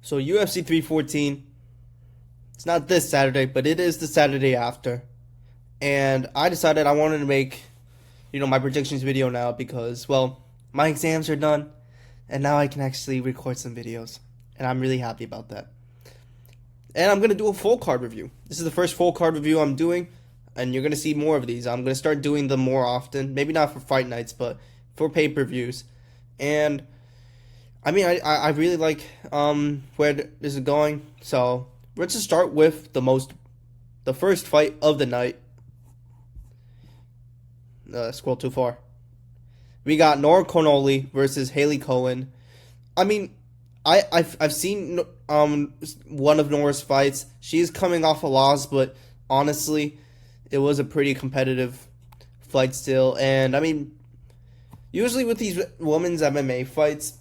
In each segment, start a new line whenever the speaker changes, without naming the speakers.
So UFC 314, it's not this Saturday, but it is the Saturday after. And I decided I wanted to make, my predictions video now because, well, my exams are done and now I can actually record some videos. And I'm really happy about that. And I'm going to do a full card review. This is the first full card review I'm doing, and you're going to see more of these. I'm going to start doing them more often. Maybe not for fight nights, but for pay-per-views. And I really like where this is going. So let's just start with the first fight of the night. Scroll too far. We got Nora Connolly versus Haley Cohen. I mean, I've seen one of Nora's fights. She's coming off a loss, but honestly, it was a pretty competitive fight still. And I mean, usually with these women's MMA fights,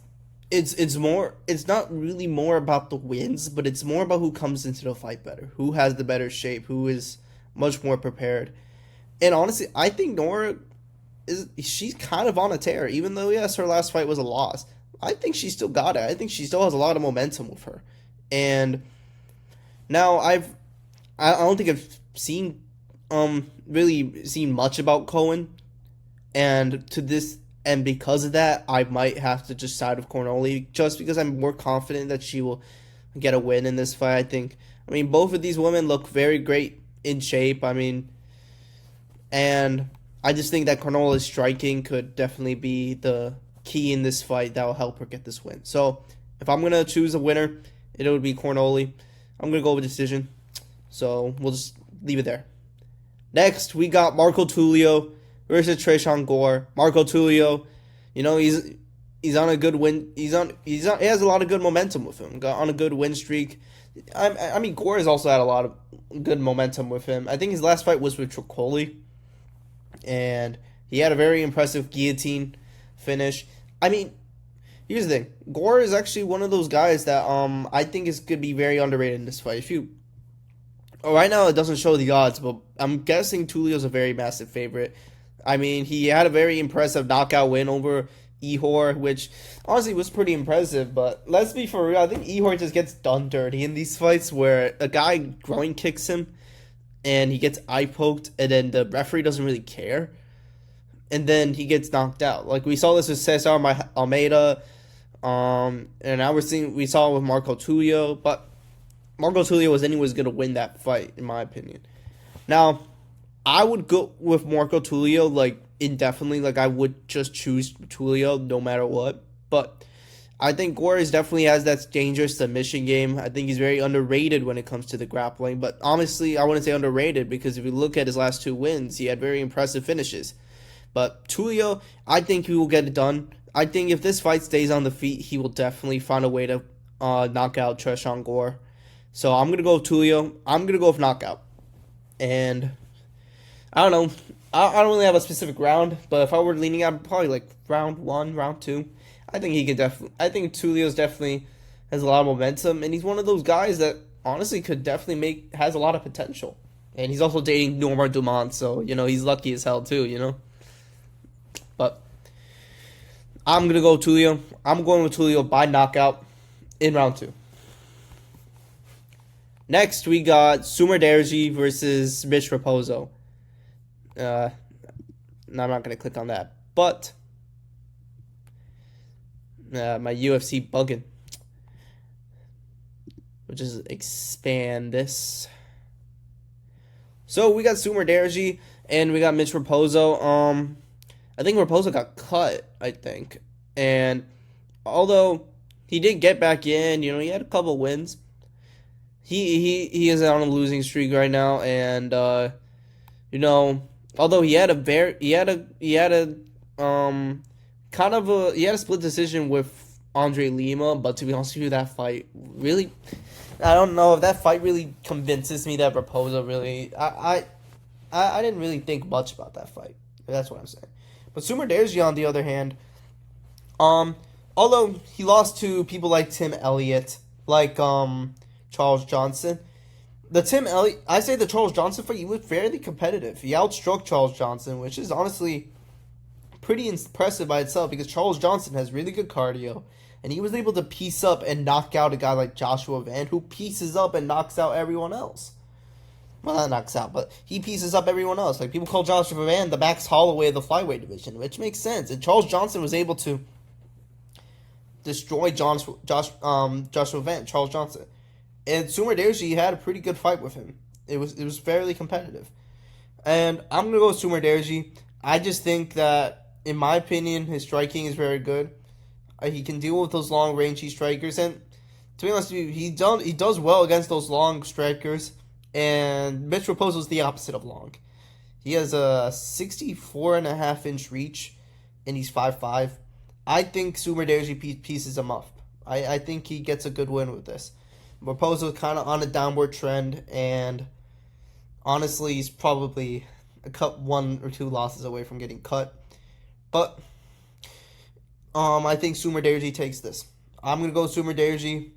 it's not really more about the wins, but it's more about who comes into the fight better, who has the better shape, who is much more prepared. And honestly, I think Nora she's kind of on a tear, even though yes, her last fight was a loss. I think she still got it. I think she still has a lot of momentum with her. And now I don't think I've seen really seen much about Cohen, and because of that, I might have to just side with Connolly just because I'm more confident that she will get a win in this fight. I mean both of these women look very great in shape. And I just think that Connolly's striking could definitely be the key in this fight that will help her get this win. So if I'm gonna choose a winner, it would be Connolly. I'm gonna go with decision. So we'll just leave it there. Next, we got Marco Tulio versus Tresean Gore. Marco Tulio, he's on a good win. He has a lot of good momentum with him. Got on a good win streak. I mean, Gore has also had a lot of good momentum with him. I think his last fight was with Tricoli, and he had a very impressive guillotine finish. I mean, here's the thing. Gore is actually one of those guys that I think could be very underrated in this fight. Right now it doesn't show the odds, but I'm guessing Tulio's a very massive favorite. I mean, he had a very impressive knockout win over Ihor, which honestly was pretty impressive, but let's be for real, I think Ihor just gets done dirty in these fights where a guy groin kicks him and he gets eye poked and then the referee doesn't really care. And then he gets knocked out. Like we saw this with Cesar Almeida, and now we saw it with Marco Tulio, but Marco Tulio was anyways going to win that fight, in my opinion. Now, I would go with Marco Tulio, indefinitely. I would just choose Tulio no matter what. But I think Gore definitely has that dangerous submission game. I think he's very underrated when it comes to the grappling. But honestly, I wouldn't say underrated because if you look at his last two wins, he had very impressive finishes. But Tulio, I think he will get it done. I think if this fight stays on the feet, he will definitely find a way to knock out Tresean Gore. So I'm going to go with Tulio. I'm going to go with knockout. And I don't know. I don't really have a specific round, but if I were leaning out, probably round 1, round 2. I think Tulio's definitely has a lot of momentum, and he's one of those guys that honestly could definitely has a lot of potential. And he's also dating Norma Dumont, so, he's lucky as hell too, But I'm going to go with Tulio. I'm going with Tulio by knockout in round 2. Next, we got Sumer Derji versus Mitch Raposo. No, I'm not going to click on that. But my UFC bugging. We'll just expand this. So we got Sumer Derji and we got Mitch Raposo. I think Raposo got cut, And although he did get back in, he had a couple wins. He is on a losing streak right now, and although he had a split decision with Andre Lima, but to be honest with you, that fight really, I don't know if that fight really convinces me that Raposo really, I didn't really think much about that fight. That's what I'm saying. But Sumer Derji, on the other hand, although he lost to people like Tim Elliott, Charles Johnson. I say the Charles Johnson fight, he was fairly competitive. He outstruck Charles Johnson, which is honestly pretty impressive by itself because Charles Johnson has really good cardio, And he was able to piece up and knock out a guy like Joshua Van, who pieces up and knocks out everyone else. Well, not knocks out, but he pieces up everyone else. Like, people call Joshua Van the Max Holloway of the flyweight division, which makes sense. And Charles Johnson was able to destroy Joshua Van, Charles Johnson. And Sumer Derji had a pretty good fight with him. It was fairly competitive. And I'm going to go with Sumer Derji. I just think that, in my opinion, his striking is very good. He can deal with those long rangey strikers. And to be honest with you, he does well against those long strikers. And Mitch Raposo is the opposite of long. He has a 64.5-inch reach, and he's 5'5". I think Sumer Derji pieces him up. I think he gets a good win with this. Raposo is kind of on a downward trend, and honestly, he's probably a 1 or 2 losses away from getting cut. But I think Sumer Derji takes this. I'm going to go Sumer Derji.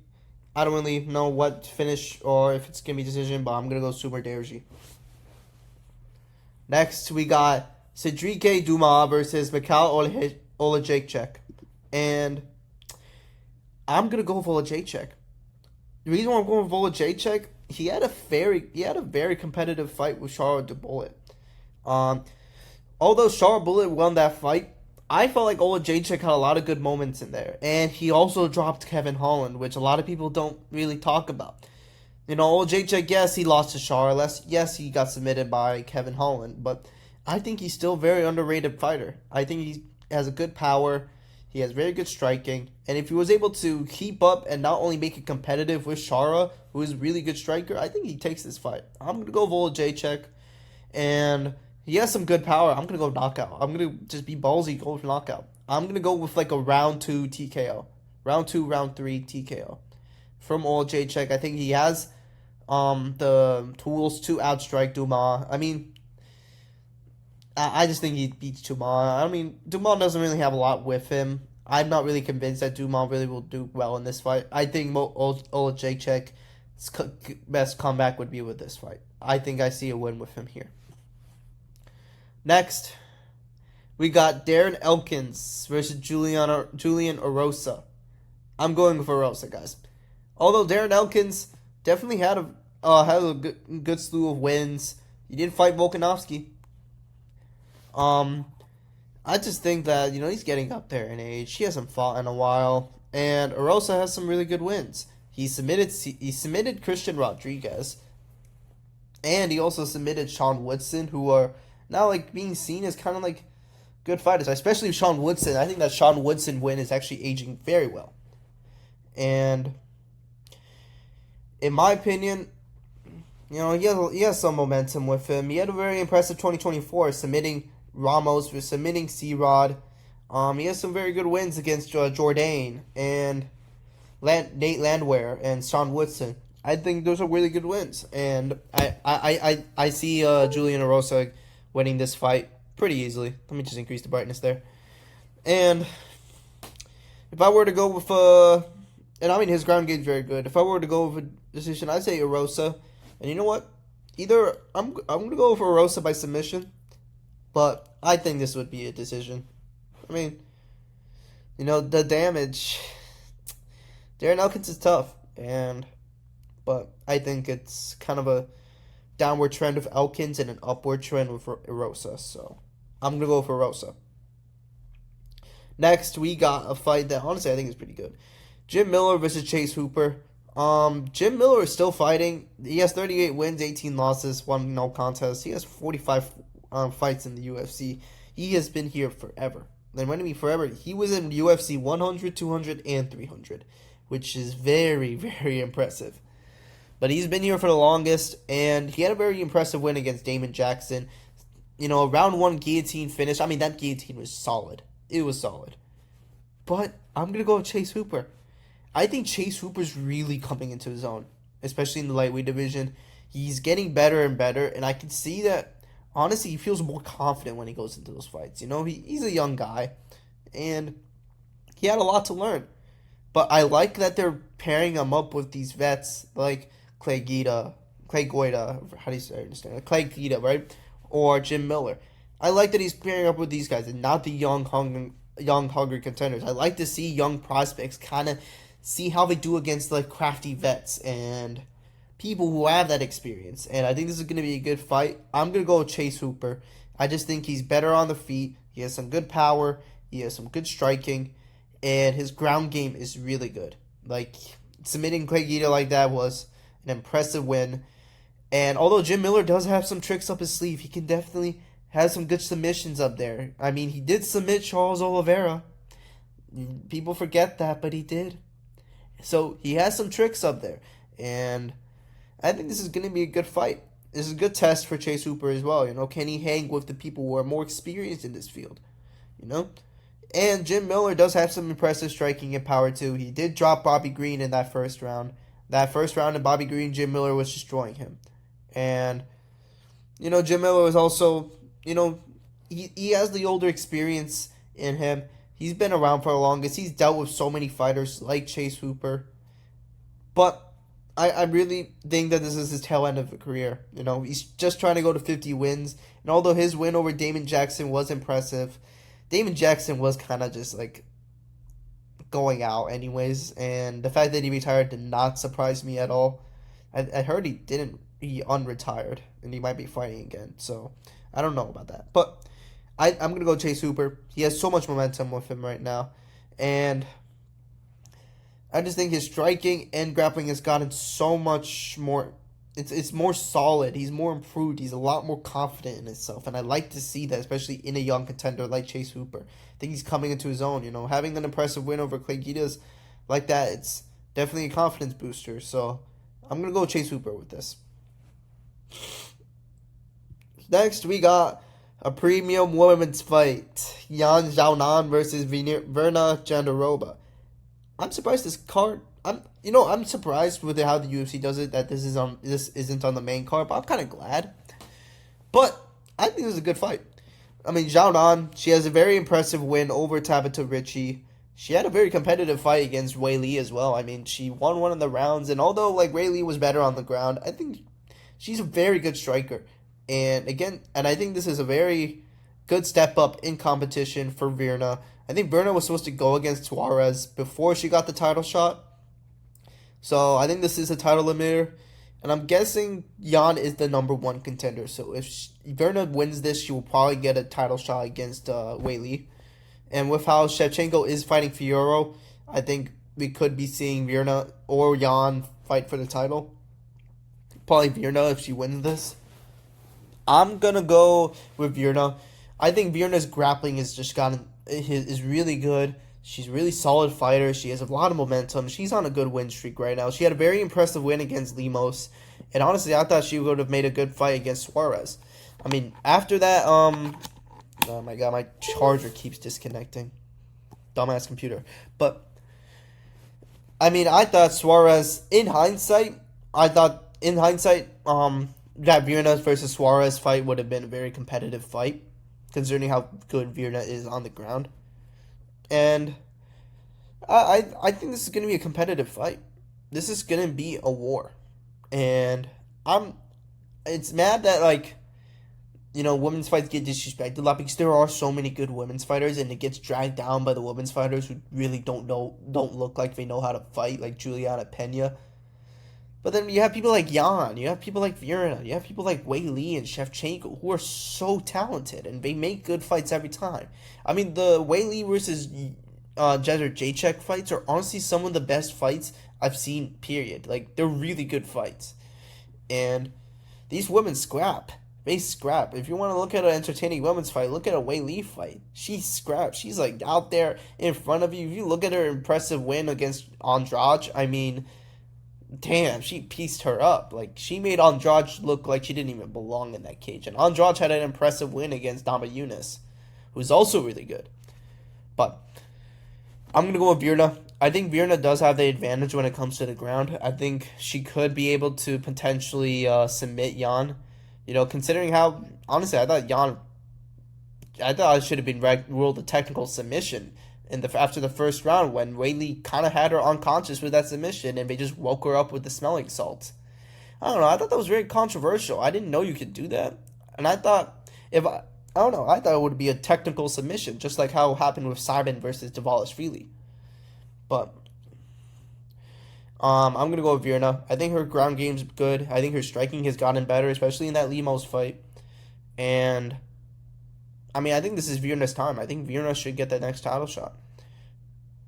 I don't really know what finish or if it's going to be decision, but I'm going to go Sumer Derji. Next, we got Cedric Dumas versus Mikhail Olejniczak. And I'm going to go with Olejniczak. The reason why I'm going with Volk, he had a very competitive fight with Charles Bullet. Although Charles Bullet won that fight, I felt like Olejniczak had a lot of good moments in there, and he also dropped Kevin Holland, which a lot of people don't really talk about. You know, Olejniczak, yes, he lost to Charles. Yes, he got submitted by Kevin Holland, but I think he's still a very underrated fighter. I think he has a good power. He has very good striking. And if he was able to keep up and not only make it competitive with Shara, who is a really good striker, I think he takes this fight. I'm going to go Volk. And he has some good power. I'm going to go knockout. I'm going to just be ballsy, go for knockout. I'm going to go with like a round 2 TKO. Round 2, round 3 TKO. From Volk. I think he has the tools to outstrike Dumas. I mean, I just think he beats Dumas. I mean, Dumas doesn't really have a lot with him. I'm not really convinced that Dumas really will do well in this fight. I think Olejnicak's best comeback would be with this fight. I think I see a win with him here. Next, we got Darren Elkins versus Julian Erosa. I'm going with Erosa, guys. Although Darren Elkins definitely had a good slew of wins, he did fight Volkanovski. I just think that, he's getting up there in age. He hasn't fought in a while. And Erosa has some really good wins. He submitted Christian Rodriguez. And he also submitted Sean Woodson, who are now being seen as kind of good fighters. Especially Sean Woodson. I think that Sean Woodson win is actually aging very well. And in my opinion, he has some momentum with him. He had a very impressive 2024, submitting Ramos, for submitting C-Rod. He has some very good wins against Jourdain and Nate Landwehr and Sean Woodson. I think those are really good wins, and I see Julian Erosa winning this fight pretty easily. Let me just increase the brightness there. And if I were to go with his ground game is very good. If I were to go with a decision, I'd say Erosa. And you know what? Either I'm gonna go for Erosa by submission. But I think this would be a decision. I mean, the damage. Darren Elkins is tough, but I think it's kind of a downward trend with Elkins and an upward trend with Erosa. So I'm gonna go for Erosa. Next, we got a fight that honestly I think is pretty good. Jim Miller versus Chase Hooper. Jim Miller is still fighting. He has 38 wins, 18 losses, 1 no contest. He has 45 fights in the UFC. He has been here forever. And when I mean forever, he was in UFC 100, 200, and 300, which is very, very impressive. But he's been here for the longest, and he had a very impressive win against Damon Jackson. Round 1 guillotine finish. I mean, that guillotine was solid. It was solid. But I'm going to go with Chase Hooper. I think Chase Hooper's really coming into his own, especially in the lightweight division. He's getting better and better, and I can see that. Honestly, he feels more confident when he goes into those fights. He's a young guy, and he had a lot to learn. But I like that they're pairing him up with these vets like Clay Guida, how do you say? I understand? Clay Guida, right? Or Jim Miller. I like that he's pairing up with these guys and not the young, young hungry contenders. I like to see young prospects kind of see how they do against like crafty vets and people who have that experience. And I think this is going to be a good fight. I'm going to go with Chase Hooper. I just think he's better on the feet. He has some good power. He has some good striking. And his ground game is really good. Like, submitting Clay Guida like that was an impressive win. And although Jim Miller does have some tricks up his sleeve, he can definitely have some good submissions up there. I mean, he did submit Charles Oliveira. People forget that, but he did. So he has some tricks up there. And I think this is going to be a good fight. This is a good test for Chase Hooper as well. Can he hang with the people who are more experienced in this field? And Jim Miller does have some impressive striking and power too. He did drop Bobby Green in that first round. That first round in Bobby Green, Jim Miller was destroying him. And, Jim Miller was also, he has the older experience in him. He's been around for the longest. He's dealt with so many fighters like Chase Hooper. But I really think that this is his tail end of a career. He's just trying to go to 50 wins. And although his win over Damon Jackson was impressive, Damon Jackson was kind of just like going out anyways. And the fact that he retired did not surprise me at all. I heard he unretired and he might be fighting again. So I don't know about that. But I'm going to go Chase Hooper. He has so much momentum with him right now. And I just think his striking and grappling has gotten so much more. It's more solid. He's more improved. He's a lot more confident in himself. And I like to see that, especially in a young contender like Chase Hooper. I think he's coming into his own. Having an impressive win over Clay Guida like that, it's definitely a confidence booster. So I'm going to go Chase Hooper with this. Next, we got a premium women's fight. Yan Xiaonan versus Verna Jandiroba. I'm surprised this card. I'm surprised with how the UFC does it that this isn't on the main card, but I'm kind of glad. But I think this is a good fight. I mean, Xiaonan, she has a very impressive win over Tabitha Ricci. She had a very competitive fight against Wei Li as well. I mean, she won one of the rounds, and although Wei Li was better on the ground, I think she's a very good striker. And I think this is a very good step up in competition for Virna. I think Virna was supposed to go against Suarez before she got the title shot. So I think this is a title limiter. And I'm guessing Yan is the number one contender. So if Virna wins this, she will probably get a title shot against Wei Li. And with how Shevchenko is fighting Fiorot, I think we could be seeing Virna or Yan fight for the title. Probably Virna if she wins this. I'm going to go with Virna. I think Virna's grappling is really good. She's a really solid fighter. She has a lot of momentum. She's on a good win streak right now. She had a very impressive win against Lemos. And honestly, I thought she would have made a good fight against Suarez. I mean, after that, oh my god, my charger keeps disconnecting. Dumbass computer. But, I mean, I thought Suarez, in hindsight, that Virna versus Suarez fight would have been a very competitive fight, considering how good Virna is on the ground. And I think this is going to be a competitive fight. This is going to be a war. And it's mad that, women's fights get disrespected a lot because there are so many good women's fighters and it gets dragged down by the women's fighters who really don't look like they know how to fight, like Juliana Pena. But then you have people like Yan, you have people like Virna, you have people like Wei Li and Shevchenko who are so talented and they make good fights every time. I mean, the Wei Li versus Jezer Jacek fights are honestly some of the best fights I've seen, period. They're really good fights. And these women scrap. They scrap. If you want to look at an entertaining women's fight, look at a Wei Li fight. She scraps. She's out there in front of you. If you look at her impressive win against Andrade, I mean, damn, she pieced her up. She made Andrade look like she didn't even belong in that cage. And Andrade had an impressive win against Dama Yunus, who's also really good. But I'm going to go with Virna. I think Virna does have the advantage when it comes to the ground. I think she could be able to potentially submit Yan. Considering how, honestly, I thought it should have been ruled a technical submission after the first round when Wei Li kind of had her unconscious with that submission and they just woke her up with the smelling salts. I don't know. I thought that was very controversial. I didn't know you could do that. And I thought I don't know. I thought it would be a technical submission, just like how it happened with Simon versus Freely. But I'm gonna go with Virna. I think her ground game's good. I think her striking has gotten better, especially in that Lemos fight. And I mean, I think this is Virna's time. I think Virna should get that next title shot.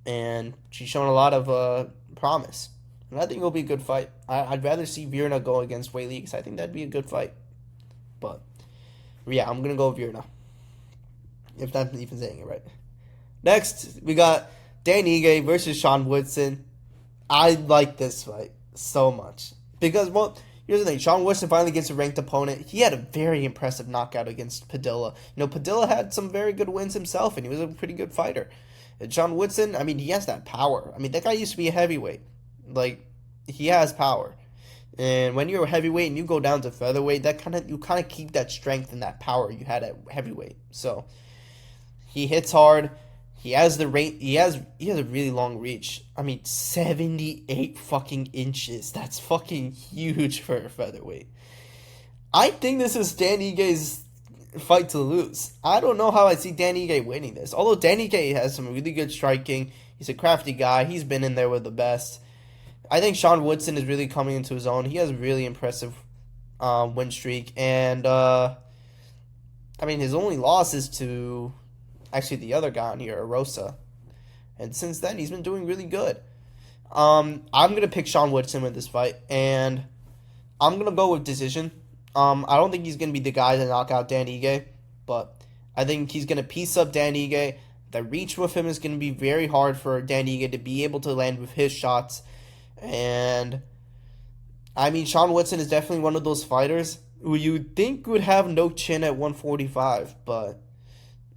And she's shown a lot of promise. And I think it'll be a good fight. I'd rather see Virna go against Wei Li because I think that'd be a good fight. But yeah, I'm gonna go with Virna. If I'm even saying it right. Next, we got Dan Ige versus Sean Woodson. I like this fight so much. Because, well, here's the thing. Sean Woodson finally gets a ranked opponent. He had a very impressive knockout against Padilla. You know, Padilla had some very good wins himself, and he was a pretty good fighter. And Sean Woodson, I mean, he has that power. I mean, that guy used to be a heavyweight. Like, he has power. And when you're a heavyweight and you go down to featherweight, you kind of keep that strength and that power you had at heavyweight. So he hits hard. He has the range. He has a really long reach. I mean, 78 fucking inches. That's fucking huge for a featherweight. I think this is Dan Ige's fight to lose. I don't know how I see Dan Ige winning this. Although Dan Ige has some really good striking. He's a crafty guy. He's been in there with the best. I think Sean Woodson is really coming into his own. He has a really impressive win streak. And, I mean, his only loss is to actually the other guy on here, Arosa. And since then, he's been doing really good. I'm going to pick Sean Woodson with this fight. And I'm going to go with decision. I don't think he's going to be the guy to knock out Dan Ige. But I think he's going to piece up Dan Ige. The reach with him is going to be very hard for Dan Ige to be able to land with his shots. And, I mean, Sean Woodson is definitely one of those fighters who you think would have no chin at 145. But,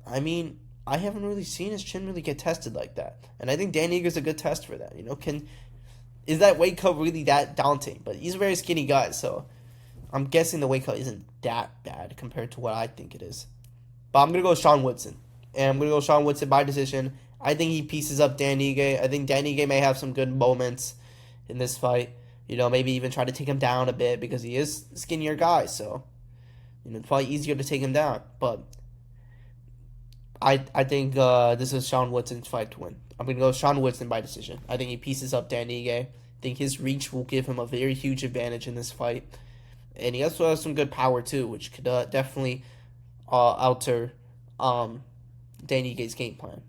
I mean, I haven't really seen his chin really get tested like that. And I think Dan Ige is a good test for that. You know, is that weight cut really that daunting? But he's a very skinny guy, so I'm guessing the weight cut isn't that bad compared to what I think it is. But I'm going to go Sean Woodson. And I'm going to go Sean Woodson by decision. I think he pieces up Dan Ige. I think Dan Ige may have some good moments in this fight. You know, maybe even try to take him down a bit because he is a skinnier guy. So, you know, it's probably easier to take him down. But I think this is Sean Woodson's fight to win. I'm going to go Sean Woodson by decision. I think he pieces up Dan Ige. I think his reach will give him a very huge advantage in this fight. And he also has some good power, too, which could definitely alter Dan Ige's game plan.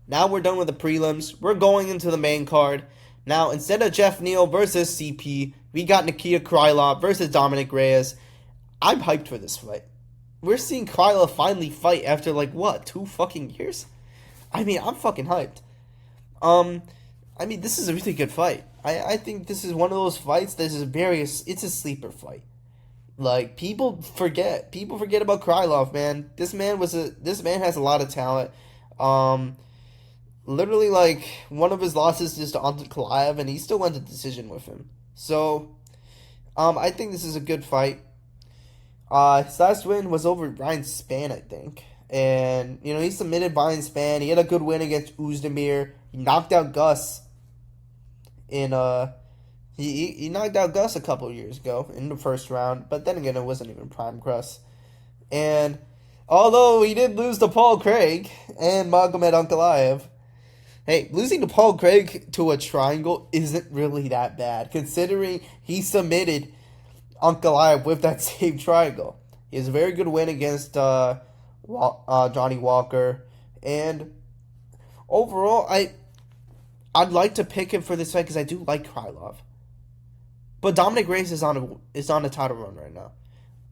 Now we're done with the prelims. We're going into the main card. Now, instead of Jeff Neal versus CP, we got Nikita Krylov versus Dominic Reyes. I'm hyped for this fight. We're seeing Krylov finally fight after, 2 fucking years? I mean, I'm fucking hyped. I mean, this is a really good fight. I think this is one of those fights that is it's a sleeper fight. Like, people forget about Krylov, man. This man has a lot of talent. Literally, one of his losses is to Anton Kalaev, and he still went to decision with him. So, I think this is a good fight. His last win was over Ryan Spann, I think. And, you know, he submitted Ryan Spann. He had a good win against Uzdemir. He knocked out Gus in, he knocked out Gus a couple years ago in the first round. But then again, it wasn't even prime Gus. And, although he did lose to Paul Craig and Magomed Ankalaev, hey, losing to Paul Craig to a triangle isn't really that bad, considering he submitted Ankalaev with that same triangle. He has a very good win against Johnny Walker, and overall, I'd like to pick him for this fight because I do like Krylov. But Dominic Reyes is on a title run right now.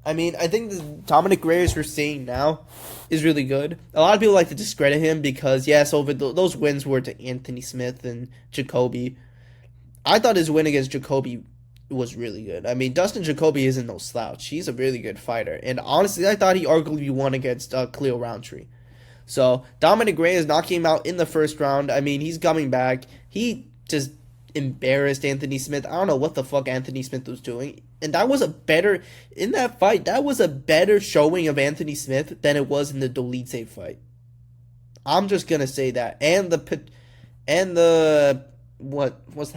I mean, I think the Dominic Reyes we're seeing now is really good. A lot of people like to discredit him because, yes, those wins were to Anthony Smith and Jacoby. I thought his win against Jacoby was really good. I mean, Dustin Jacoby isn't no slouch. He's a really good fighter. And honestly, I thought he arguably won against Khalil Roundtree. So, Dominic Reyes knocking him out in the first round. I mean, he's coming back. He just embarrassed Anthony Smith. I don't know what the fuck Anthony Smith was doing. And that was in that fight, that was a better showing of Anthony Smith than it was in the Dolidze fight. I'm just going to say that. What's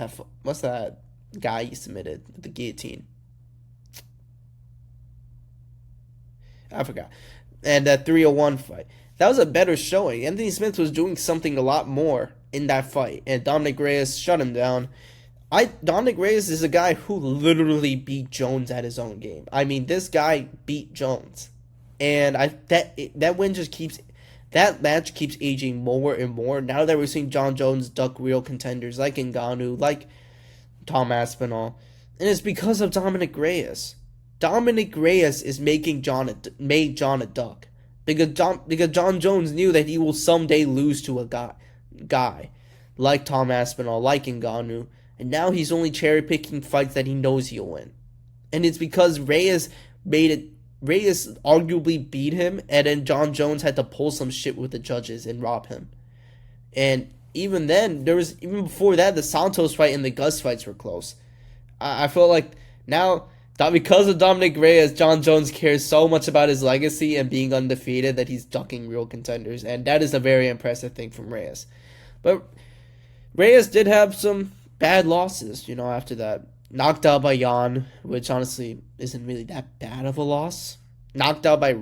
that guy he submitted with the guillotine? I forgot. and that 301 fight. That was a better showing. Anthony Smith was doing something a lot more in that fight, and Dominic Reyes shut him down. Dominic Reyes is a guy who literally beat Jones at his own game. I mean, this guy beat Jones, and that win just keeps that match keeps aging more and more. Now that we're seeing John Jones duck real contenders like Ngannou, like Tom Aspinall, and it's because of Dominic Reyes. Dominic Reyes is making made John a duck because John Jones knew that he will someday lose to a guy like Tom Aspinall, like Ngannou, and now he's only cherry picking fights that he knows he'll win, and it's because Reyes arguably beat him, and then John Jones had to pull some shit with the judges and rob him, and even then even before that the Santos fight and the Gus fights were close. I feel like now, because of Dominic Reyes, John Jones cares so much about his legacy and being undefeated that he's ducking real contenders, and that is a very impressive thing from Reyes. But Reyes did have some bad losses, after that. Knocked out by Jan, which honestly isn't really that bad of a loss. Knocked out by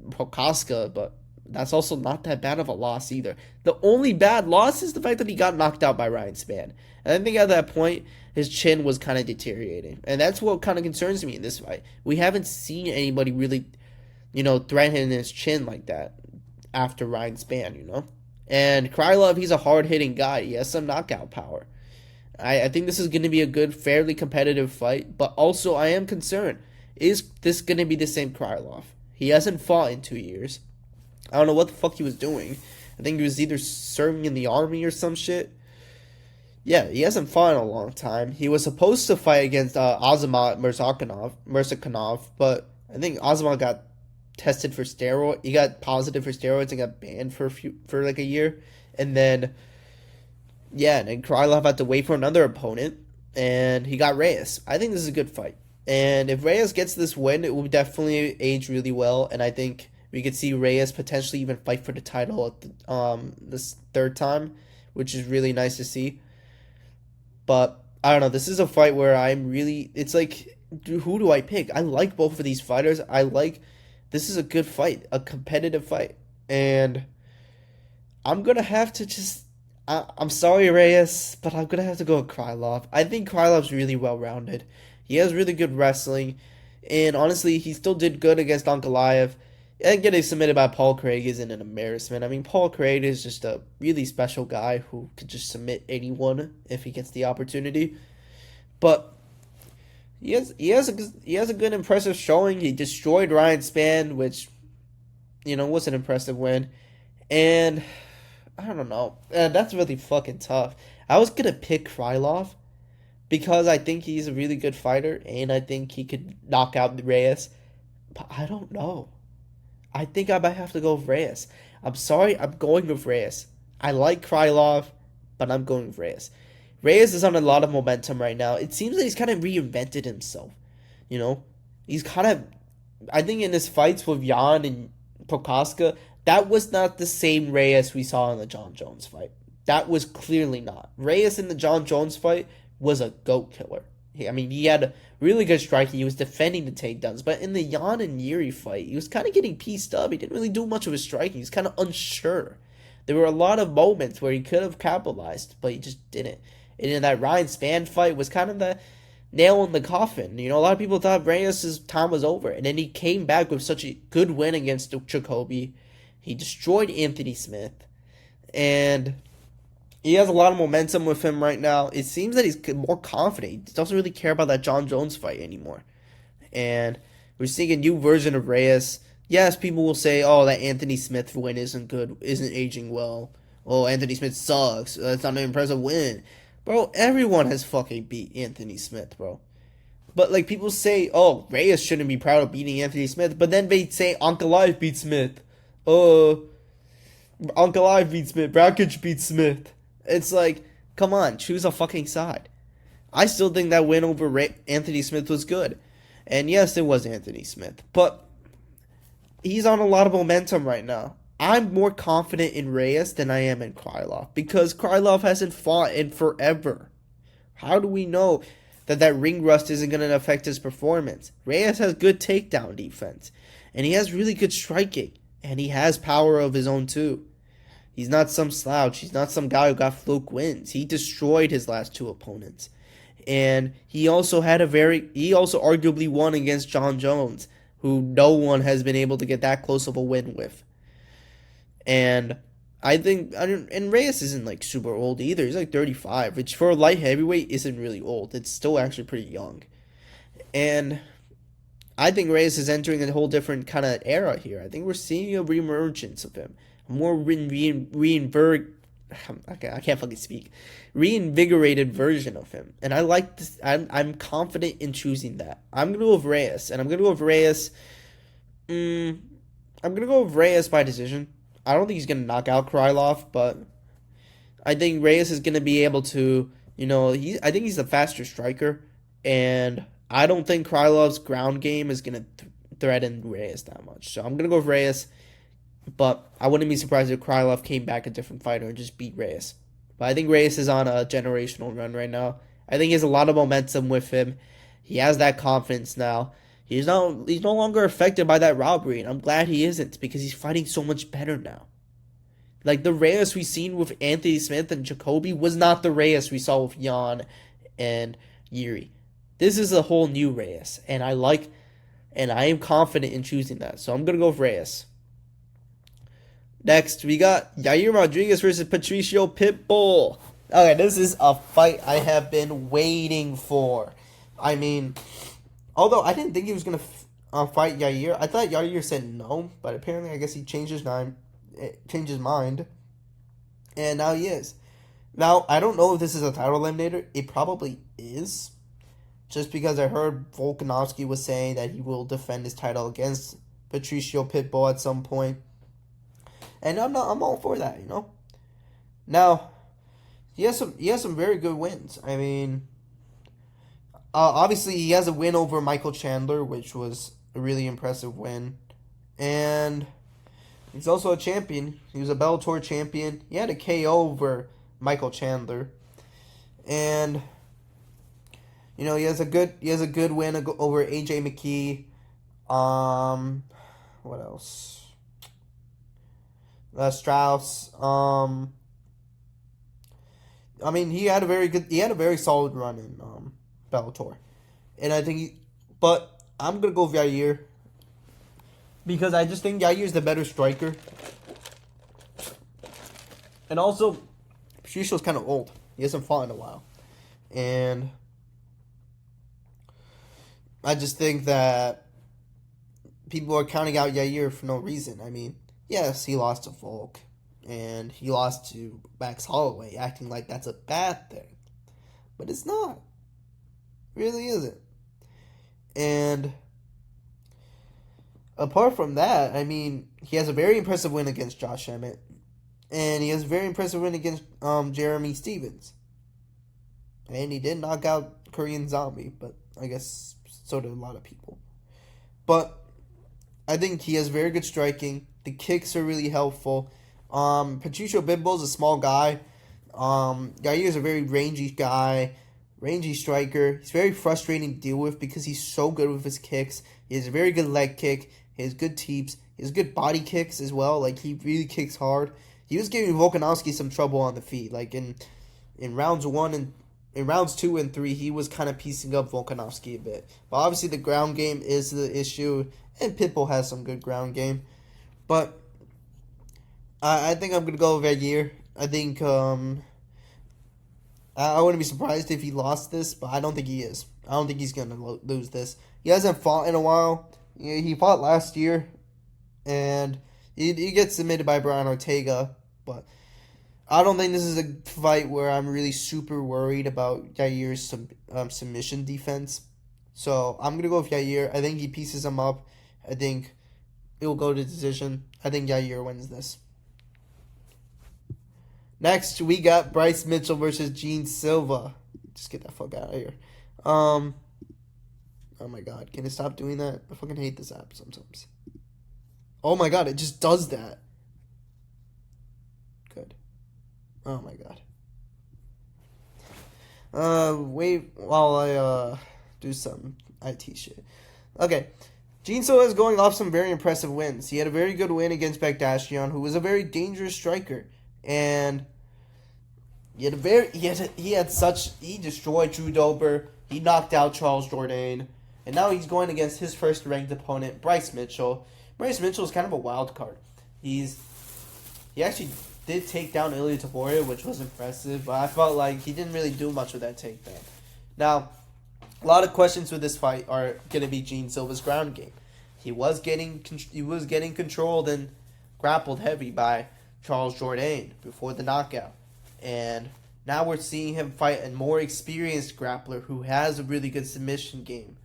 Prokaska, but that's also not that bad of a loss either. The only bad loss is the fact that he got knocked out by Ryan Spann. And I think at that point, his chin was kind of deteriorating. And that's what kind of concerns me in this fight. We haven't seen anybody really, threaten his chin like that after Ryan Spann, And Krylov, he's a hard-hitting guy. He has some knockout power. I think this is going to be a good, fairly competitive fight. But also, I am concerned. Is this going to be the same Krylov? He hasn't fought in 2 years. I don't know what the fuck he was doing. I think he was either serving in the army or some shit. Yeah, he hasn't fought in a long time. He was supposed to fight against Azamat Murzakanov, but I think Azamat got tested for steroid. He got positive for steroids and got banned for like a year. And then Krylov had to wait for another opponent, and he got Reyes. I think this is a good fight. And if Reyes gets this win, it will definitely age really well, and I think we could see Reyes potentially even fight for the title at this third time, which is really nice to see. But I don't know. This is a fight where it's like, who do I pick? I like both of these fighters. This is a good fight, a competitive fight. And I'm going to have to I'm sorry, Reyes, but I'm going to have to go with Krylov. I think Krylov's really well-rounded. He has really good wrestling. And honestly, he still did good against Ankalaev. And getting submitted by Paul Craig isn't an embarrassment. I mean, Paul Craig is just a really special guy who could just submit anyone if he gets the opportunity. But he has a good, impressive showing. He destroyed Ryan Spann, which, was an impressive win. And I don't know. That's really fucking tough. I was going to pick Krylov because I think he's a really good fighter and I think he could knock out Reyes. But I don't know. I think I might have to go with Reyes. I'm sorry, I'm going with Reyes. I like Krylov, but I'm going with Reyes. Reyes is on a lot of momentum right now. It seems like he's kind of reinvented himself. He's kind of... I think in his fights with Jan and Prokaska, that was not the same Reyes we saw in the John Jones fight. That was clearly not. Reyes in the John Jones fight was a goat killer. He had really good striking. He was defending the takedowns. But in the Jan and Yuri fight, he was kind of getting pieced up. He didn't really do much of his striking. He was kind of unsure. There were a lot of moments where he could have capitalized, but he just didn't. And in that Ryan Spann fight was kind of the nail in the coffin. A lot of people thought Reyes' time was over. And then he came back with such a good win against Jacoby. He destroyed Anthony Smith. And he has a lot of momentum with him right now. It seems that he's more confident. He doesn't really care about that John Jones fight anymore. And we're seeing a new version of Reyes. Yes, people will say, oh, that Anthony Smith win isn't good, isn't aging well. Oh, Anthony Smith sucks. That's not an impressive win. Bro, everyone has fucking beat Anthony Smith, bro. But, people say, oh, Reyes shouldn't be proud of beating Anthony Smith. But then they say Ankalaev beat Smith. Ankalaev beat Smith. Brakic beat Smith. It's like, come on, choose a fucking side. I still think that win over Anthony Smith was good. And yes, it was Anthony Smith. But he's on a lot of momentum right now. I'm more confident in Reyes than I am in Krylov. Because Krylov hasn't fought in forever. How do we know that ring rust isn't going to affect his performance? Reyes has good takedown defense. And he has really good striking. And he has power of his own too. He's not some slouch. He's not some guy who got fluke wins. He destroyed his last two opponents. And he also arguably won against John Jones, who no one has been able to get that close of a win with. And and Reyes isn't like super old either. He's like 35, which for a light heavyweight isn't really old. It's still actually pretty young. And I think Reyes is entering a whole different kind of era here. I think we're seeing a reemergence of him, a more I can't fucking speak, reinvigorated version of him, and I like this. I'm confident in choosing that. I'm gonna go with Reyes, and I'm gonna go with Reyes. I'm gonna go with Reyes by decision. I don't think he's gonna knock out Krylov, but I think Reyes is gonna be able to. I think he's the faster striker, and I don't think Krylov's ground game is going to threaten Reyes that much. So I'm going to go with Reyes, but I wouldn't be surprised if Krylov came back a different fighter and just beat Reyes. But I think Reyes is on a generational run right now. I think he has a lot of momentum with him. He has that confidence now. He's no longer affected by that robbery, and I'm glad he isn't because he's fighting so much better now. Like the Reyes we seen with Anthony Smith and Jacoby was not the Reyes we saw with Jan and Yuri. This is a whole new Reyes, and I am confident in choosing that. So I'm going to go with Reyes. Next, we got Yair Rodriguez versus Patricio Pitbull. Okay, this is a fight I have been waiting for. I mean, although I didn't think he was going to fight Yair. I thought Yair said no, but apparently I guess he changed his mind, and now he is. Now, I don't know if this is a title eliminator. It probably is. Just because I heard Volkanovski was saying that he will defend his title against Patricio Pitbull at some point. And I'm all for that, Now, he has some very good wins. I mean, obviously he has a win over Michael Chandler, which was a really impressive win. And he's also a champion. He was a Bellator champion. He had a KO over Michael Chandler. And he has a good win over AJ McKee. What else? Strauss. I mean, he had a very solid run in Bellator, and I think but I'm gonna go with Yair because I just think Yair is the better striker, and also Patricio's kind of old. He hasn't fought in a while, and I just think that people are counting out Yair for no reason. I mean, yes, he lost to Volk, and he lost to Max Holloway, acting like that's a bad thing. But it's not. It really isn't. And apart from that, I mean, he has a very impressive win against Josh Emmett, and he has a very impressive win against Jeremy Stevens. And he did knock out Korean Zombie, but I guess so did a lot of people. But I think he has very good striking. The kicks are really helpful. Patricio Pitbull is a small guy. Yair is a very rangy guy, rangy striker. He's very frustrating to deal with because he's so good with his kicks. He has a very good leg kick. He has good teeps. He has good body kicks as well. Like, he really kicks hard. He was giving Volkanovski some trouble on the feet. Like, in rounds 2 and 3, he was kind of piecing up Volkanovski a bit. But obviously the ground game is the issue, and Pitbull has some good ground game. But I think I'm going to go with Yair. I think I wouldn't be surprised if he lost this, but I don't think he is. I don't think he's going to lose this. He hasn't fought in a while. He fought last year, and he gets submitted by Brian Ortega, but I don't think this is a fight where I'm really super worried about Yair's submission defense. So I'm going to go with Yair. I think he pieces him up. I think it will go to decision. I think Yair wins this. Next, we got Bryce Mitchell versus Gene Silva. Just get that fuck out of here. Oh my god, can it stop doing that? I fucking hate this app sometimes. Oh my god, it just does that. Good. Oh my god. Wait while I do some IT shit. Okay. Gene Silva is going off some very impressive wins. He had a very good win against Bagdashian, who was a very dangerous striker, and he destroyed Drew Dober. He knocked out Charles Jourdain, and now he's going against his first ranked opponent, Bryce Mitchell. Bryce Mitchell is kind of a wild card. He actually did take down Ilia Topuria, which was impressive, but I felt like he didn't really do much with that takedown. Now, a lot of questions with this fight are going to be Gene Silva's ground game. He was getting controlled and grappled heavy by Charles Jourdain before the knockout. And now we're seeing him fight a more experienced grappler who has a really good submission game.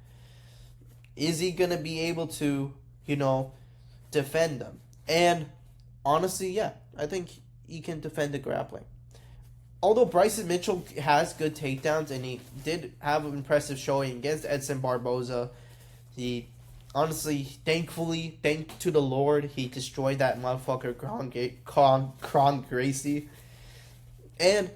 Is he going to be able to, defend them? And honestly, yeah, I think he can defend the grappling. Although Bryce Mitchell has good takedowns and he did have an impressive showing against Edson Barboza, thankfully, thank to the Lord, he destroyed that motherfucker Kron Gracie. And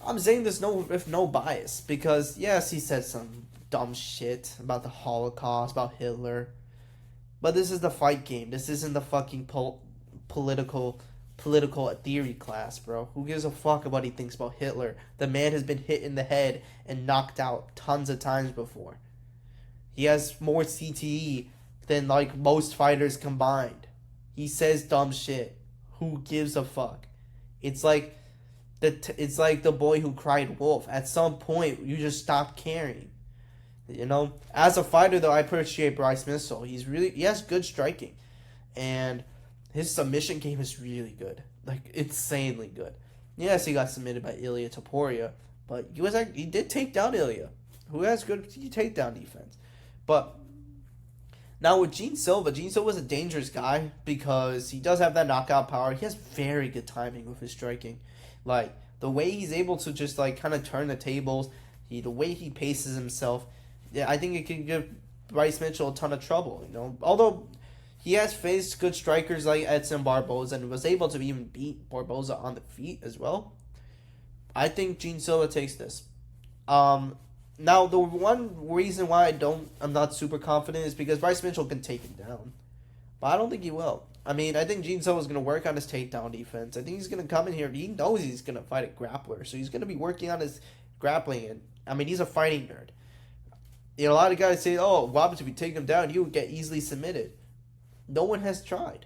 I'm saying this with no bias, because yes, he said some dumb shit about the Holocaust, about Hitler, but this is the fight game. This isn't the fucking political theory class, bro. Who gives a fuck about what he thinks about Hitler? The man has been hit in the head and knocked out tons of times before. He has more CTE than like most fighters combined. He says dumb shit. Who gives a fuck? It's like the boy who cried wolf. At some point, you just stop caring. As a fighter, though, I appreciate Bryce Mitchell. He has good striking, and his submission game is really good, like insanely good. Yes, he got submitted by Ilia Topuria, but he did take down Ilia, who has good takedown defense. But now with Gene Silva is a dangerous guy because he does have that knockout power. He has very good timing with his striking. Like, the way he's able to just, like, kind of turn the tables, the way he paces himself, yeah, I think it can give Bryce Mitchell a ton of trouble, Although he has faced good strikers like Edson Barboza and was able to even beat Barboza on the feet as well. I think Gene Silva takes this. Now, the one reason why I'm not super confident is because Bryce Mitchell can take him down. But I don't think he will. I think Gene Silva is going to work on his takedown defense. I think he's going to come in here. He knows he's going to fight a grappler, so he's going to be working on his grappling. And he's a fighting nerd. A lot of guys say, "Oh, what happens if you take him down? You would get easily submitted." No one has tried.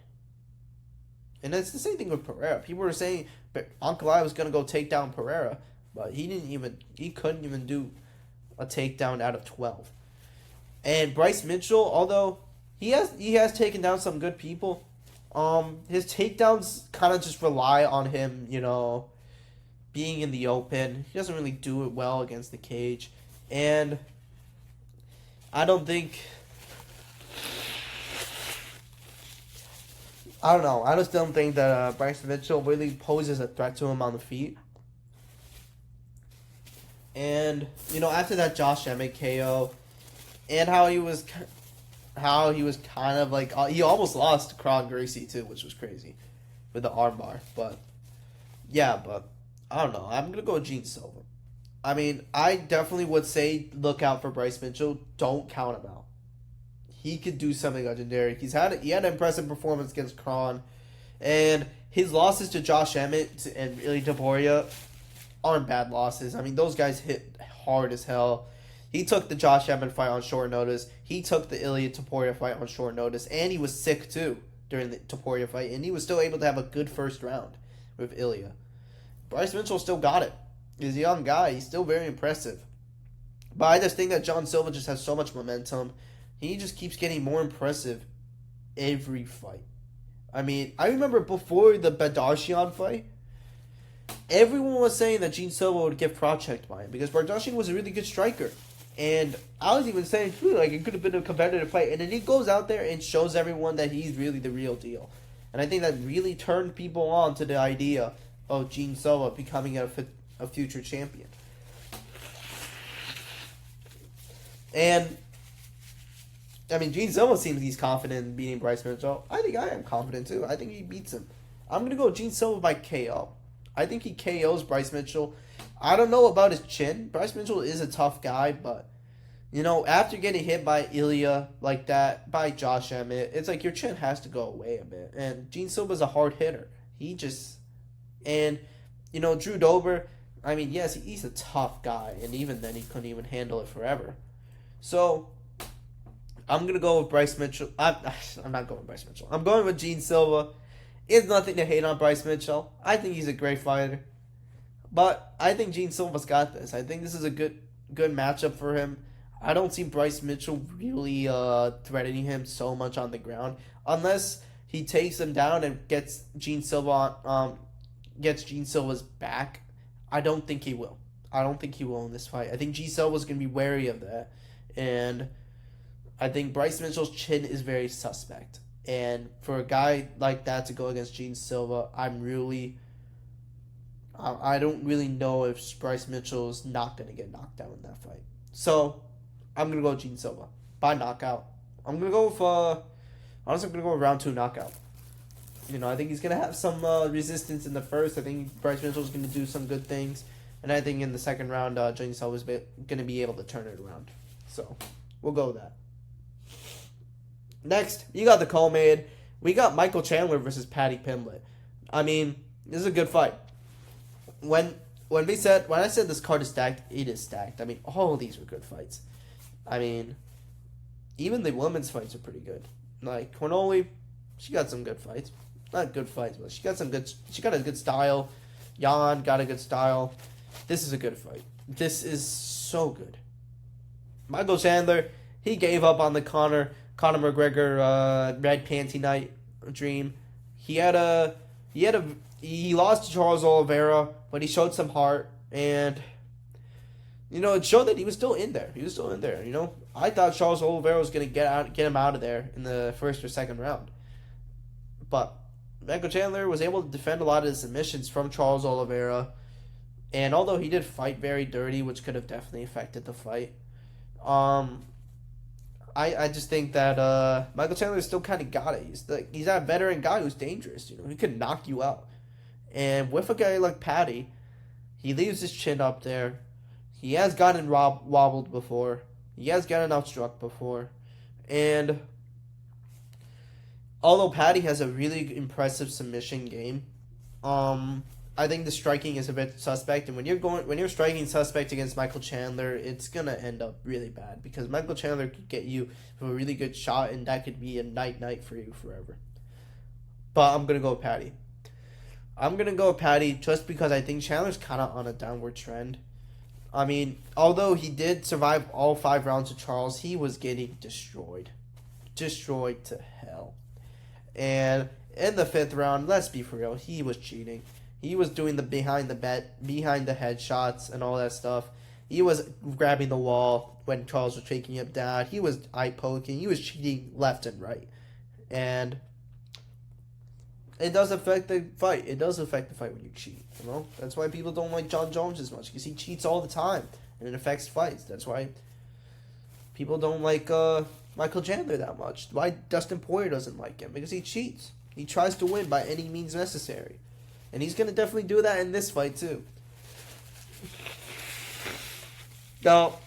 And it's the same thing with Pereira. People were saying Ankalaev was going to go take down Pereira, but he couldn't even do a takedown out of 12. And Bryce Mitchell, although he has taken down some good people, his takedowns kind of just rely on him, being in the open. He doesn't really do it well against the cage. And I don't know. I just don't think that Bryce Mitchell really poses a threat to him on the feet. And, after that Josh Emmett KO, and how he was kind of like, he almost lost to Kron Gracie too, which was crazy, with the armbar. But, yeah, I don't know. I'm going to go with Gene Silva. I definitely would say look out for Bryce Mitchell. Don't count him out. He could do something legendary. He had an impressive performance against Kron, and his losses to Josh Emmett and Ilia Topuria aren't bad losses. Those guys hit hard as hell. He took the Josh Emmett fight on short notice. He took the Ilia Topuria fight on short notice, and he was sick too during the Topuria fight, and he was still able to have a good first round with Ilia. Bryce Mitchell still got it. He's a young guy. He's still very impressive. But I just think that John Silva just has so much momentum. He just keeps getting more impressive every fight. I remember before the Bardashian fight, everyone was saying that Gene Silva would get project by him because Bardashian was a really good striker. And I was even saying, it could have been a competitive fight. And then he goes out there and shows everyone that he's really the real deal. And I think that really turned people on to the idea of Gene Silva becoming a future champion. And Gene Silva seems he's confident in beating Bryce Mitchell. I think I am confident too. I think he beats him. I'm going to go Gene Silva by KO. I think he KOs Bryce Mitchell. I don't know about his chin. Bryce Mitchell is a tough guy, but After getting hit by Ilya like that, by Josh Emmett, it's like your chin has to go away a bit. And Gene Silva's a hard hitter. And, Drew Dober, I mean, yes, he's a tough guy. And even then, he couldn't even handle it forever. So, I'm going to go with Bryce Mitchell. I'm not going with Bryce Mitchell. I'm going with Gene Silva. It's nothing to hate on Bryce Mitchell. I think he's a great fighter. But I think Gene Silva's got this. I think this is a good matchup for him. I don't see Bryce Mitchell really threatening him so much on the ground unless he takes him down and gets Gene Silva's back. I don't think he will. I don't think he will in this fight. I think Gene Silva's going to be wary of that. And I think Bryce Mitchell's chin is very suspect. And for a guy like that to go against Gene Silva, I don't really know if Bryce Mitchell is not going to get knocked down in that fight. So, I'm going to go with Gene Silva by knockout. I'm going to go with, honestly, I'm going to go with round 2 knockout. I think he's going to have some resistance in the first. I think Bryce Mitchell's going to do some good things. And I think in the second round, Gene Silva's going to be able to turn it around. So, we'll go with that. Next, you got the co-main. We got Michael Chandler versus Paddy Pimblett. I mean, this is a good fight. When I said this card is stacked, it is stacked. I mean, all of these were good fights. I mean, even the women's fights are pretty good. Like Cornoli, she got some good fights. Not good fights, but she got a good style. Jan got a good style. This is a good fight. This is so good. Michael Chandler, he gave up on the Conor McGregor red panty night dream. He lost to Charles Oliveira, but he showed some heart, and it showed that he was still in there. I thought Charles Oliveira was gonna get him out of there in the first or second round, but Michael Chandler was able to defend a lot of the submissions from Charles Oliveira, and although he did fight very dirty, which could have definitely affected the fight, I just think that Michael Chandler still kind of got it. He's that veteran guy who's dangerous. He could knock you out. And with a guy like Paddy, he leaves his chin up there. He has gotten wobbled before. He has gotten outstruck before. And although Paddy has a really impressive submission game, I think the striking is a bit suspect. And when you're striking suspect against Michael Chandler, it's gonna end up really bad because Michael Chandler could get you a really good shot, and that could be a night for you forever. But I'm gonna go with Paddy. Just because I think Chandler's kind of on a downward trend. I mean, although he did survive all 5 rounds of Charles, he was getting destroyed. Destroyed to hell. And in the 5th round, let's be for real, he was cheating. He was doing the behind the head shots and all that stuff. He was grabbing the wall when Charles was taking him down. He was eye poking. He was cheating left and right. And it does affect the fight. It does affect the fight when you cheat. That's why people don't like John Jones as much, because he cheats all the time, and it affects fights. That's why people don't like Michael Chandler that much. Why Dustin Poirier doesn't like him? Because he cheats. He tries to win by any means necessary, and he's gonna definitely do that in this fight too. Now,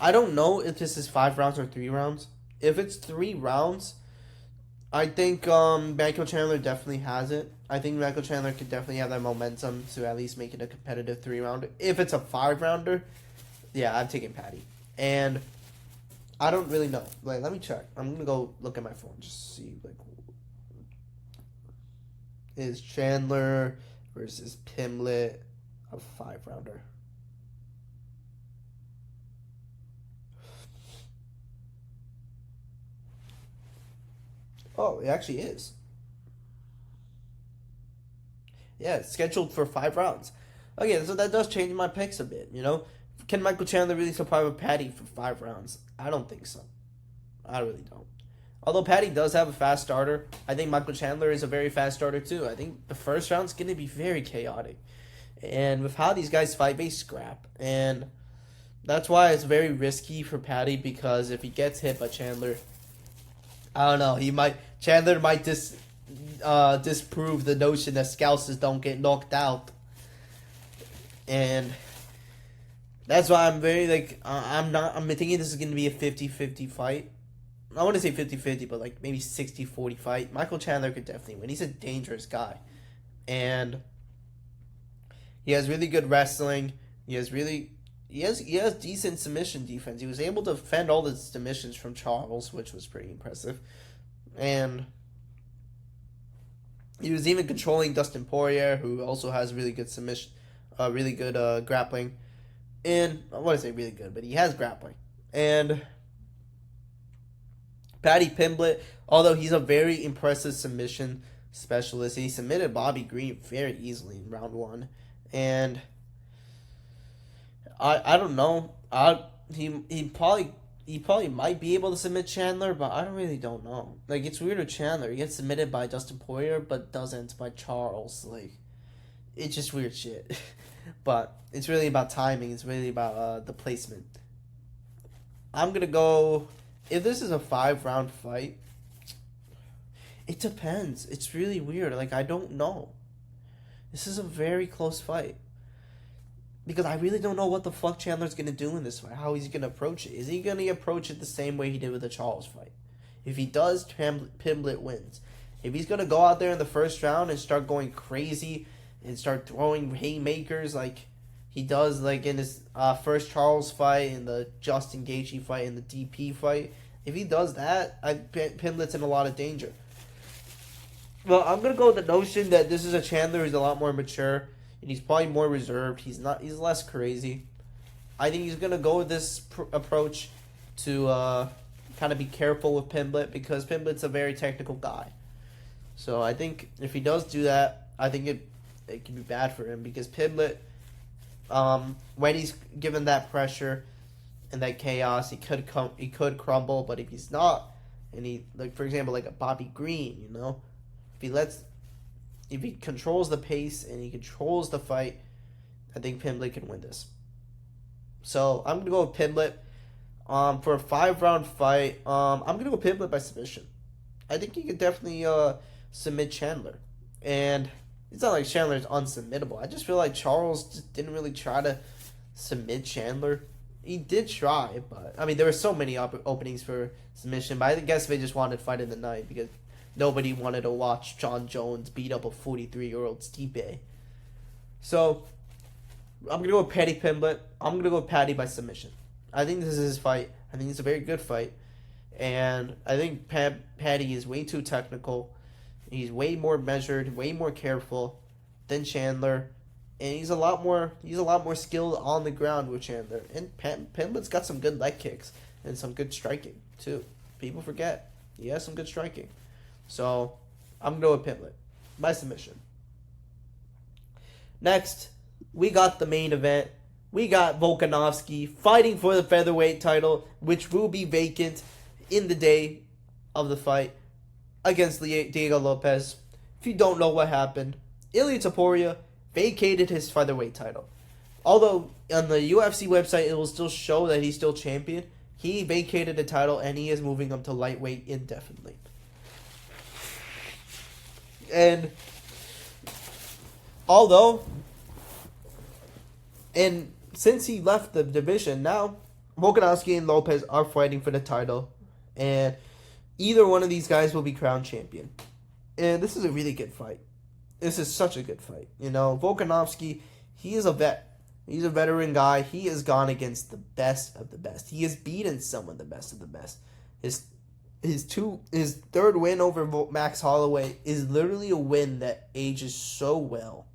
I don't know if this is 5 rounds or 3 rounds. If it's 3 rounds, I think Michael Chandler definitely has it. I think Michael Chandler could definitely have that momentum to at least make it a competitive 3-rounder. If it's a 5-rounder, yeah, I'm taking Paddy. And I don't really know. Let me check. I'm going to go look at my phone just to see, is Chandler versus Pimblett a 5-rounder? Oh, it actually is. Yeah, it's scheduled for 5 rounds. Okay, so that does change my picks a bit, Can Michael Chandler really survive Paddy for 5 rounds? I don't think so. I really don't. Although Paddy does have a fast starter, I think Michael Chandler is a very fast starter too. I think the first round's going to be very chaotic. And with how these guys fight, they scrap. And that's why it's very risky for Paddy, because if he gets hit by Chandler, I don't know. Chandler might disprove the notion that Scousers don't get knocked out, and That's why I'm very like I'm thinking this is going to be a 50-50 fight. I want to say 50-50, but like maybe 60-40 fight. Michael Chandler could definitely win. He's a dangerous guy. And he has really good wrestling. He has really he has decent submission defense. He was able to defend all the submissions from Charles, which was pretty impressive. And he was even controlling Dustin Poirier, who also has really good submission, really good grappling. And I want to say really good, but he has grappling. And Paddy Pimblett, although he's a very impressive submission specialist, he submitted Bobby Green very easily in round one. And I don't know. He probably might be able to submit Chandler, but I don't know. Like, it's weird with Chandler. He gets submitted by Dustin Poirier, but doesn't by Charles. Like, it's just weird shit. But it's really about timing. It's really about the placement. I'm gonna go. If this is a 5-round fight, it depends. It's really weird. Like, I don't know. This is a very close fight. Because I really don't know what the fuck Chandler's going to do in this fight. How he's going to approach it. Is he going to approach it the same way he did with the Charles fight? If he does, Pimblett wins. If he's going to go out there in the first round and start going crazy and start throwing haymakers like he does like in his first Charles fight, in the Justin Gaethje fight, in the DP fight, if he does that, Pimblett's in a lot of danger. Well, I'm going to go with the notion that this is a Chandler who's a lot more mature. And he's probably more reserved. He's less crazy. I think he's gonna go with this approach to kind of be careful with Pimblett, because Pimblett's a very technical guy. So I think if he does do that, I think it can be bad for him, because Pimblett, when he's given that pressure and that chaos, he could crumble. But if he's not, and he, like, for example, like a Bobby Green, if he controls the pace and he controls the fight, I think Pimblett can win this. So I'm going to go with Pimblett. For a 5-round fight, I'm going to go Pimblett by submission. I think he could definitely submit Chandler. And it's not like Chandler's unsubmittable. I just feel like Charles just didn't really try to submit Chandler. He did try, but I mean, there were so many openings for submission. But I guess they just wanted to fight in the night, because nobody wanted to watch John Jones beat up a 43-year-old Stipe. So, I'm going to go with Paddy Pimblett. I'm going to go with Paddy by submission. I think this is his fight. I think it's a very good fight. And I think Paddy is way too technical. He's way more measured, way more careful than Chandler. And he's a lot more skilled on the ground with Chandler. And Pimblett's got some good leg kicks and some good striking, too. People forget. He has some good striking. So, I'm going to go with Pimblett by submission. Next, we got the main event. We got Volkanovski fighting for the featherweight title, which will be vacant in the day of the fight against Diego Lopez. If you don't know what happened, Ilia Topuria vacated his featherweight title. Although on the UFC website it will still show that he's still champion, he vacated the title and he is moving up to lightweight indefinitely. And since he left the division, now Volkanovski and Lopez are fighting for the title, and either one of these guys will be crowned champion. And this is a really good fight. This is such a good fight. Volkanovski, he is a vet. He's a veteran guy. He has gone against the best of the best. He has beaten some of the best of the best. His third win over Max Holloway is literally a win that ages so well.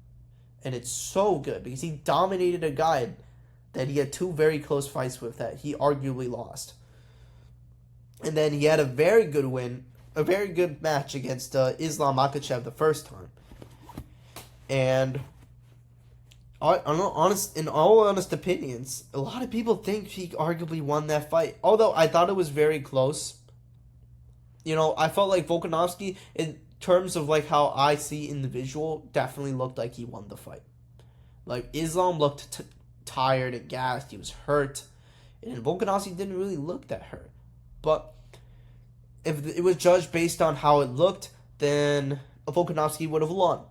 And it's so good because he dominated a guy that he had 2 very close fights with that he arguably lost. And then he had a very good win, a very good match against Islam Makhachev the first time. And in all honest opinions, a lot of people think he arguably won that fight. Although I thought it was very close. I felt like Volkanovski, in terms of like how I see individual, definitely looked like he won the fight. Like, Islam looked tired and gassed. He was hurt. And Volkanovski didn't really look that hurt. But if it was judged based on how it looked, then Volkanovski would have won.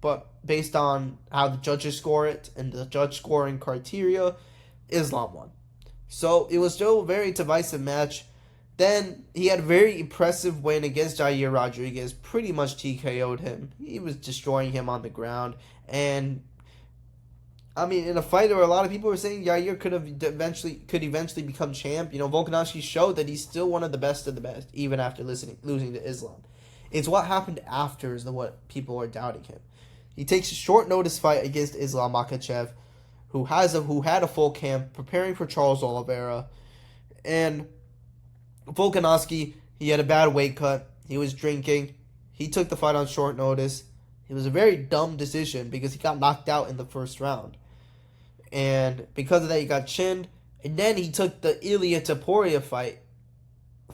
But based on how the judges score it and the judge scoring criteria, Islam won. So it was still a very divisive match. Then he had a very impressive win against Jair Rodriguez. Pretty much TKO'd him. He was destroying him on the ground. And I mean, in a fight where a lot of people were saying Yair could eventually become champ, Volkanovski showed that he's still one of the best, even after losing to Islam. It's what happened after is what people are doubting him. He takes a short notice fight against Islam Makhachev, who had a full camp preparing for Charles Oliveira, and Volkanovski, he had a bad weight cut. He was drinking. He took the fight on short notice. It was a very dumb decision because he got knocked out in the first round. And because of that, he got chinned. And then he took the Ilia Topuria fight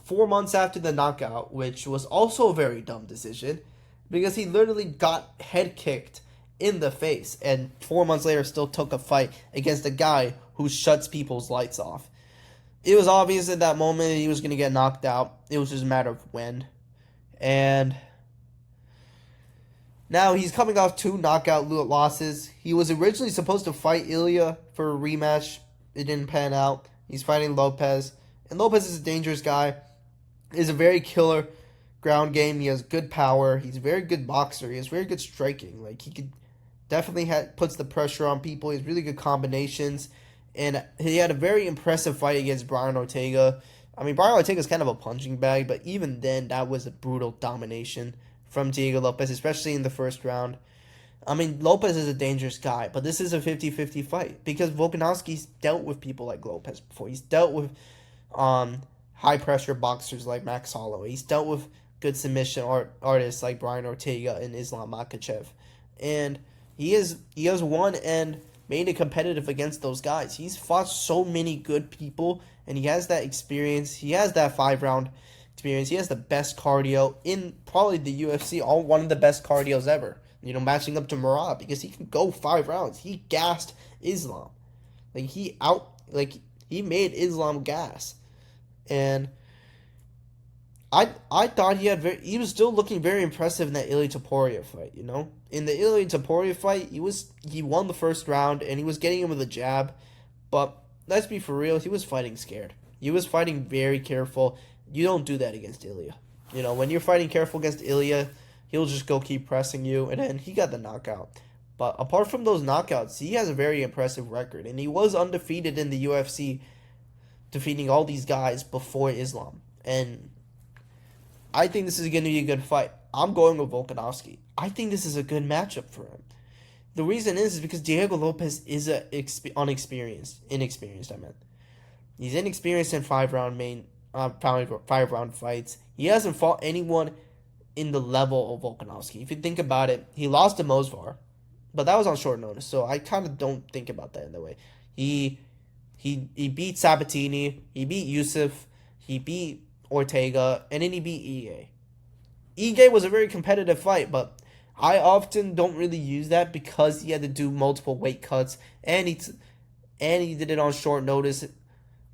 4 months after the knockout, which was also a very dumb decision because he literally got head kicked in the face. And 4 months later, still took a fight against a guy who shuts people's lights off. It was obvious at that moment he was going to get knocked out. It was just a matter of when. And now he's coming off 2 knockout losses. He was originally supposed to fight Ilya for a rematch. It didn't pan out. He's fighting Lopez. And Lopez is a dangerous guy. He's a very killer ground game. He has good power. He's a very good boxer. He has very good striking. Like, he could definitely puts the pressure on people. He has really good combinations. And he had a very impressive fight against Brian Ortega. I mean, Brian Ortega is kind of a punching bag, but even then, that was a brutal domination from Diego Lopez, especially in the first round. I mean, Lopez is a dangerous guy, but this is a 50-50 fight because Volkanovski's dealt with people like Lopez before. He's dealt with high-pressure boxers like Max Holloway. He's dealt with good submission artists like Brian Ortega and Islam Makhachev. And he has won and made it competitive against those guys. He's fought so many good people, and he has that experience. He has that 5-round experience. He has the best cardio in probably the UFC, one of the best cardios ever. Matching up to Murad because he can go 5 rounds. He gassed Islam. He made Islam gas. And I thought he was still looking very impressive in that Ilia Topuria fight, In the Ilia Topuria fight, he won the first round and he was getting him with a jab, but let's be for real, he was fighting scared. He was fighting very careful. You don't do that against Ilia. When you're fighting careful against Ilia, he'll just go keep pressing you, and then he got the knockout. But apart from those knockouts, he has a very impressive record, and he was undefeated in the UFC, defeating all these guys before Islam. And I think this is going to be a good fight. I'm going with Volkanovski. I think this is a good matchup for him. The reason is because Diego Lopez is inexperienced. He's inexperienced in 5-round fights. He hasn't fought anyone in the level of Volkanovski. If you think about it, he lost to Mosvar, but that was on short notice, so I kind of don't think about that in that way. He beat Sabatini, he beat Yusuf, he beat Ortega, and then he beat Ige. Ige was a very competitive fight, but I often don't really use that because he had to do multiple weight cuts, and he did it on short notice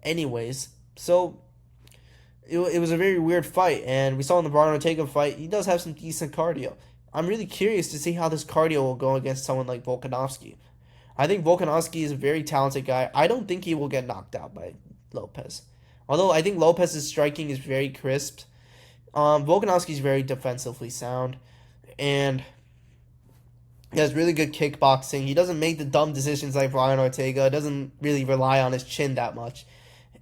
anyways. So it was a very weird fight, and we saw in the Brian Ortega fight, he does have some decent cardio. I'm really curious to see how this cardio will go against someone like Volkanovski. I think Volkanovski is a very talented guy. I don't think he will get knocked out by Lopez. Although I think Lopez's striking is very crisp. Volkanovski is very defensively sound, and he has really good kickboxing. He doesn't make the dumb decisions like Brian Ortega. Doesn't really rely on his chin that much.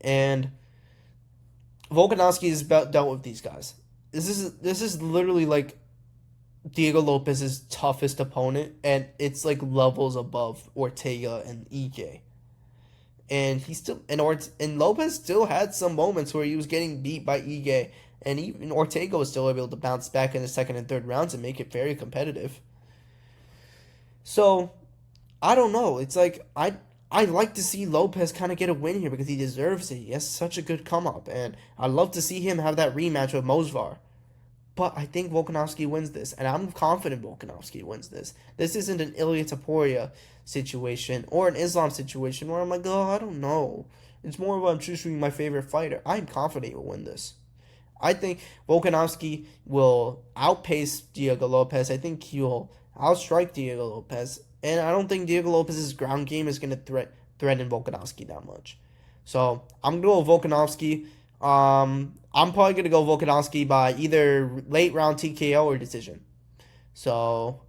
And Volkanovski has dealt with these guys. This is literally like Diego Lopez's toughest opponent, and it's like levels above Ortega and Ige. And Lopez still had some moments where he was getting beat by Ige, and even Ortega was still able to bounce back in the second and third rounds and make it very competitive. So, I don't know. It's like I'd like to see Lopez kind of get a win here because he deserves it. He has such a good come up, and I'd love to see him have that rematch with Mosvar. But I think Volkanovski wins this, and I'm confident Volkanovski wins this. This isn't an Ilia Topuria situation or an Islam situation where I'm like, oh, I don't know. It's more about choosing my favorite fighter. I'm confident he will win this. I think Volkanovski will outpace Diego Lopez. I think he will outstrike Diego Lopez. And I don't think Diego Lopez's ground game is going to threaten Volkanovski that much. So I'm going to go Volkanovski. I'm probably going to go Volkanovski by either late round TKO or decision. So,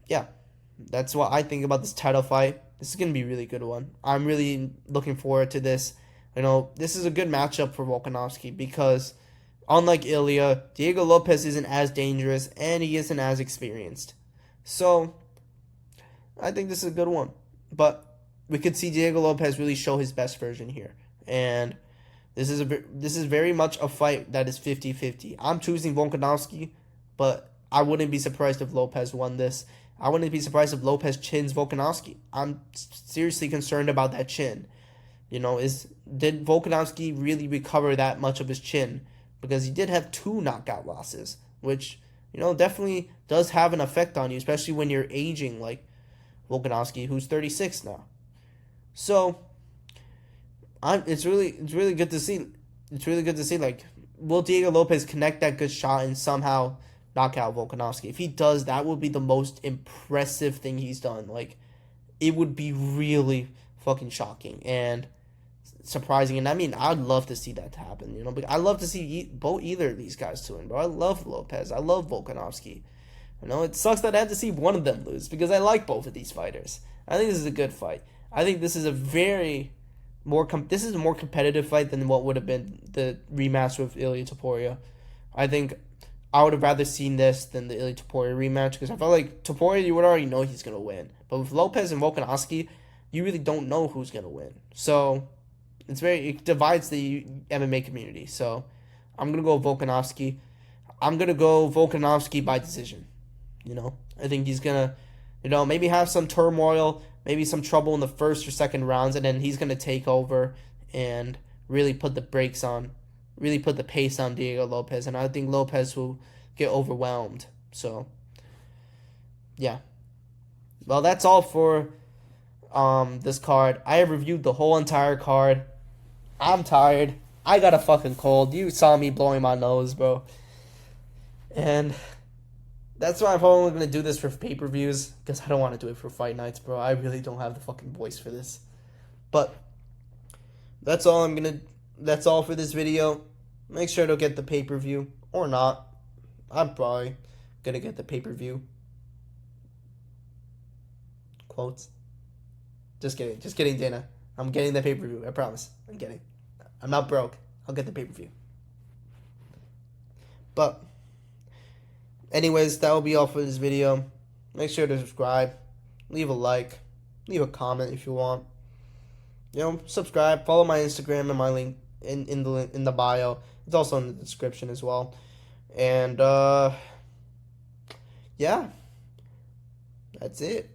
yeah, that's what I think about this title fight. This is going to be a really good one. I'm really looking forward to this. This is a good matchup for Volkanovski because, unlike Ilya, Diego Lopez isn't as dangerous and he isn't as experienced. So, I think this is a good one. But we could see Diego Lopez really show his best version here. And this is very much a fight that is 50-50. I'm choosing Volkanovski, but I wouldn't be surprised if Lopez won this. I wouldn't be surprised if Lopez chins Volkanovski. I'm seriously concerned about that chin. Did Volkanovski really recover that much of his chin? Because he did have 2 knockout losses, which, definitely does have an effect on you, especially when you're aging like Volkanovski, who's 36 now. So, it's really good to see. It's really good to see, like, will Diego Lopez connect that good shot and somehow knock out Volkanovski? If he does, that would be the most impressive thing he's done. Like, it would be really fucking shocking and surprising. And I mean, I'd love to see that happen, But I'd love to see either of these guys to win, bro. I love Lopez. I love Volkanovski. It sucks that I have to see one of them lose because I like both of these fighters. I think this is a good fight. I think this is a more competitive fight than what would have been the rematch with Ilia Topuria. I think I would have rather seen this than the Ilia Topuria rematch because I felt like Topuria, you would already know he's going to win. But with Lopez and Volkanovski, you really don't know who's going to win. So it divides the MMA community. So I'm going to go Volkanovski. I'm going to go Volkanovski by decision. I think he's going to, maybe have some turmoil, maybe some trouble in the first or second rounds, and then he's going to take over and really put the brakes on, really put the pace on Diego Lopez, and I think Lopez will get overwhelmed. So, yeah. Well, that's all for this card. I have reviewed the whole entire card. I'm tired. I got a fucking cold. You saw me blowing my nose, bro. And that's why I'm probably going to do this for pay-per-views, because I don't want to do it for fight nights, bro. I really don't have the fucking voice for this. But that's all that's all for this video. Make sure to get the pay-per-view, or not. I'm probably going to get the pay-per-view. Quotes. Just kidding, Dana. I'm getting the pay-per-view, I promise. I'm getting. I'm not broke. I'll get the pay-per-view. But anyways, that will be all for this video. Make sure to subscribe, leave a like, leave a comment if you want. Subscribe, follow my Instagram and my link in the bio. It's also in the description as well. And yeah, that's it.